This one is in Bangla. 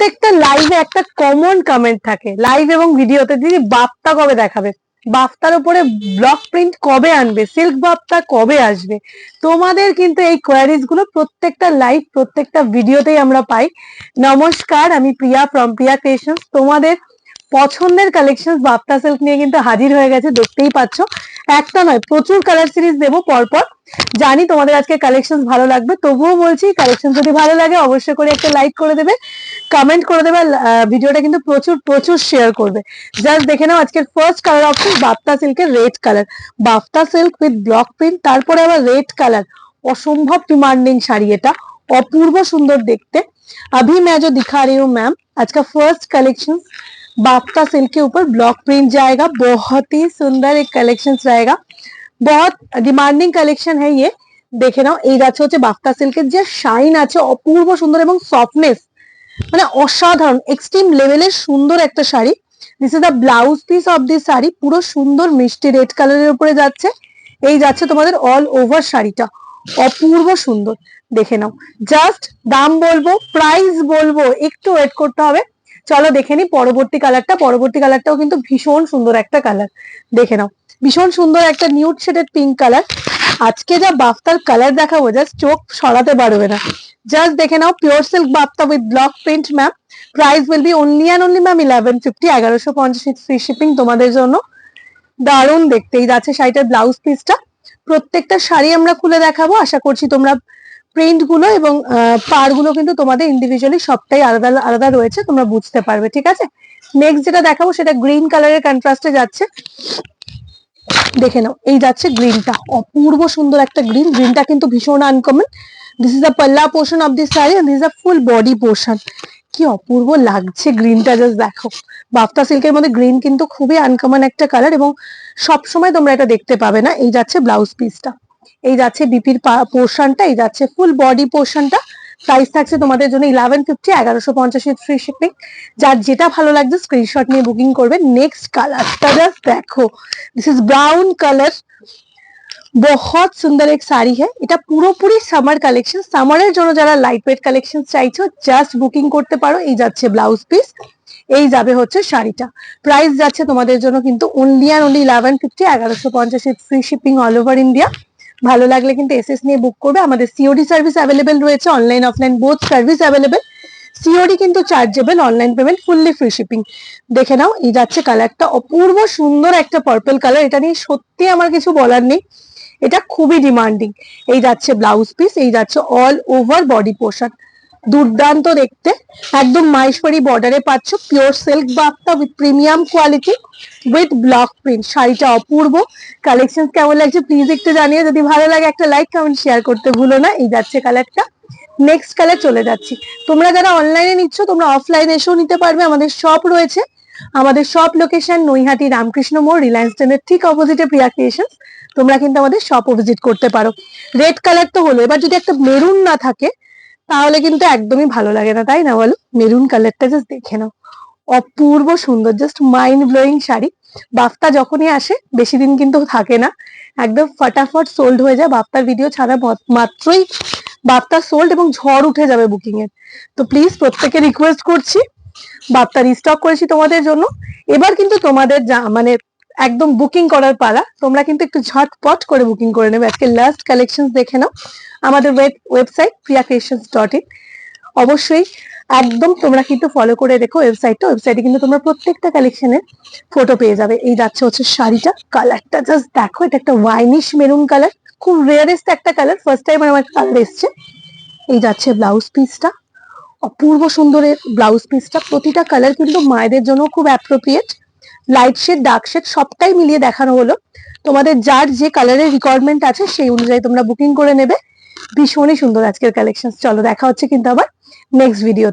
প্রত্যেকটা লাইভে একটা কমন কমেন্ট থাকে, লাইভ এবং ভিডিওতে, দিদি বাপ্তা কবে দেখাবে, বাপ্তার উপরে ব্লক প্রিন্ট কবে আনবে, সিল্ক বাপ্তা কবে আসবে। তোমাদের কিন্তু এই কোয়ারিজ গুলো প্রত্যেকটা লাইভ প্রত্যেকটা ভিডিওতেই আমরা পাই। নমস্কার, আমি প্রিয়া ফ্রম প্রিয়া ক্রিয়েশনস। তোমাদের পছন্দের কালেকশন বাপ্তা সিল্ক নিয়ে কিন্তু হাজির হয়ে গেছে, দেখতেই পাচ্ছ। একটা নয়, প্রচুর কালার সিরিজ দেবো পরপর। জানি তোমাদের আজকে কালেকশন ভালো লাগবে, তবুও বলছি কালেকশন যদি ভালো লাগে অবশ্যই করে একটা লাইক করে দেবে, কমেন্ট করে দেবে, ভিডিওটা কিন্তু প্রচুর প্রচুর শেয়ার করবে। জাস্ট দেখে নাও আজকের ফার্স্ট কালার অপশন বাপ্তা সিল্কের রেড কালার, বাপ্তা সিল্ক উইথ ব্লক প্রিন্ট, তারপরে আবার রেড কালার। অসম্ভব ডিমান্ডিং শাড়ি, এটা অপূর্ব সুন্দর দেখতে। अभी मैं जो दिखा रही हूँ मैम, आज का फर्स्ट कलेक्शन बाप्ता सिल्क के ऊपर ब्लॉक प्रिंट जाएगा। बहुत ही सुंदर एक कलेक्शन रहेगा, बहुत डिमांडिंग कलेक्शन है ये। দেখে নাও, এই যাচ্ছে হচ্ছে বাপ্তা সিল্কের যে শাইন আছে, অপূর্ব সুন্দর এবং সফটনেস, মানে অসাধারণ এক্সট্রিম লেভেলের সুন্দর একটা sari. This is the blouse piece of this sari, পুরো সুন্দর মিষ্টি রেড কালারের উপরে যাচ্ছে। এই যাচ্ছে তোমাদের অল ওভার শাড়িটা, অপূর্ব সুন্দর। দেখে নাও, জাস্ট দাম বলবো, প্রাইস বলবো, একটু ওয়েট করতে হবে। চলো দেখে নি পরবর্তী কালারটা। পরবর্তী কালারটাও কিন্তু ভীষণ সুন্দর একটা কালার, দেখে নাও, ভীষণ সুন্দর একটা নিউড শেডেড পিঙ্ক কালার। আজকে যা বাফতার কালার দেখাবো, জাস্ট চোখ সরাতে পারবে না। জাস্ট দেখে নাও, পিওর সিল্ক বাফতা with block print ma'am. Price will be only and only ma'am 1150, 1150 free shipping তোমাদের জন্য। দারুণ দেখতেই যাচ্ছে শাড়িটার ব্লাউজ পিসটা। প্রত্যেকটা শাড়ি আমরা খুলে দেখাবো, আশা করছি তোমরা প্রিন্ট গুলো এবং পার গুলো কিন্তু তোমাদের ইন্ডিভিজুয়ালি সবটাই আলাদা আলাদা রয়েছে, তোমরা বুঝতে পারবে, ঠিক আছে। নেক্সট যেটা দেখাবো সেটা গ্রিন কালারের কন্ট্রাস্টে যাচ্ছে। দেখে নাও, এই যাচ্ছে গ্রিনটা, অপূর্ব সুন্দর একটা গ্রিন। গ্রিনটা কিন্তু ভীষণ uncommon. This is the pallu portion of this sari and this is the full body portion. কি অপূর্ব লাগছে গ্রিনটা, জাস্ট দেখো। বাফতা সিল্কের মধ্যে গ্রিন কিন্তু খুবই আনকমন একটা কালার এবং সবসময় তোমরা এটা দেখতে পাবে না। এই যাচ্ছে ব্লাউজ পিসটা, এই যাচ্ছে বিপির পোর্শনটা, এই যাচ্ছে ফুল বডি পোর্শনটা। প্রাইস থাকছে তোমাদের জন্য 1150, 1150 ফ্রি শিপিং। যার যেটা ভালো লাগছে স্ক্রিনশট নিয়ে বুকিং করবে। নেক্সট কালারটা জাস্ট দেখো, দিস ইজ ব্রাউন কালার, बहुत সুন্দর এক শাড়ি है। এটা পুরোপুরি সামার কালেকশন, সামারের জন্য যারা লাইট ওয়েট কালেকশন চাইছো জাস্ট বুকিং করতে পারো। এই যাচ্ছে ব্লাউজ পিস, এই যাবে হচ্ছে শাড়িটা। প্রাইস যাচ্ছে তোমাদের জন্য কিন্তু only and only 1150, 1150 free shipping all over India. ভালো লাগলে কিন্তু এসএস নিয়ে বুক করবে। আমাদের সিওডি সার্ভিস অ্যাভেলেবেল রয়েছে, online offline both service available. COD কিন্তু chargeable, online payment fully free shipping. দেখে নাও, এই যাচ্ছে কালারটা, অপূর্ব সুন্দর একটা পার্পল কালার। এটা নিয়ে সত্যি আমার কিছু বলার নেই, এটা খুবই ডিমান্ডিং। এই যাচ্ছে ব্লাউজ পিস, এই যাচ্ছে অল ওভার বডি পোর্শন, দুর্দান্ত দেখতে। একদম মাহেশ্বরী বর্ডারে পাচ্ছ, পিওর সিল্ক বাফতা with premium quality with block print. শাড়িটা অপূর্ব। কালেকশন কেমন লাগছে প্লিজ একটু জানিয়ে, যদি ভালো লাগে একটা লাইক কমেন্ট শেয়ার করতে ভুলো না। এই যাচ্ছে কালারটা। নেক্সট কালার চলে যাচ্ছি। তোমরা যারা অনলাইনে নিচ্ছ তোমরা অফলাইনে এসেও নিতে পারবে, আমাদের শপ রয়েছে। আমাদের শপ লোকেশন নৈহাটি রামকৃষ্ণ মোড়, রিলায়েন্স ট্রেনের ঠিক অপোজিটে প্রিয়া ক্রিয়েশনস। তোমরা কিন্তু আমাদের শপ ভিজিট করতে পারো। রেড কালার তো হলো, এবার যদি একটা মেরুন না থাকে তাহলে কিন্তু একদমই ভালো লাগে না, তাই না বলো। মেরুন কালারটা জাস্ট দেখে নাও, অপূর্ব সুন্দর, জাস্ট মাইন্ড ব্লোয়িং শাড়ি। বাফতা যখনই আসে বেশি দিন কিন্তু থাকে না, একদম ফটাফট সোল্ড হয়ে যায়। বাফতার ভিডিও ছাড়া মাত্রই বাফতা সোল্ড এবং ঝড় উঠে যাবে বুকিং এর। তো প্লিজ প্রত্যেকে রিকোয়েস্ট করছি, বাপ্তা রিস্টক করেছি তোমাদের জন্য। এবার কিন্তু তোমাদের মানে একদম বুকিং করার পালা, তোমরা কিন্তু একটু ঝটপট করে বুকিং করে নেবে। আজকে লাস্ট কালেকশন দেখে নাও, আমাদের ওয়েবসাইট priyacreations.in। অবশ্যই একদম তোমরা কিন্তু ফলো করে রেখো ওয়েবসাইটটা। ওয়েবসাইটে কিন্তু তোমরা প্রত্যেকটা কালেকশনের ফটো পেয়ে যাবে। এই যাচ্ছে হচ্ছে শাড়িটা, কালারটা জাস্ট দেখো, এটা একটা ওয়াইনিশ মেরুন কালার, খুব রেয়ারেস্ট একটা কালার, ফার্স্ট টাইম আমার কালার এসছে। এই যাচ্ছে ব্লাউজ পিসটা, অপূর্ব সুন্দরের ব্লাউজ পিসটা। প্রতিটা কালার কিন্তু মায়েদের জন্য খুব appropriate, light shade dark shade সবটাই মিলিয়ে দেখানো হলো। তোমাদের যার যে কালারের রিকোয়ারমেন্ট আছে সেই অনুযায়ী তোমরা বুকিং করে নেবে। ভীষণই সুন্দর আজকের কালেকশন। চলো দেখা হচ্ছে কিন্তু আবার নেক্সট ভিডিও।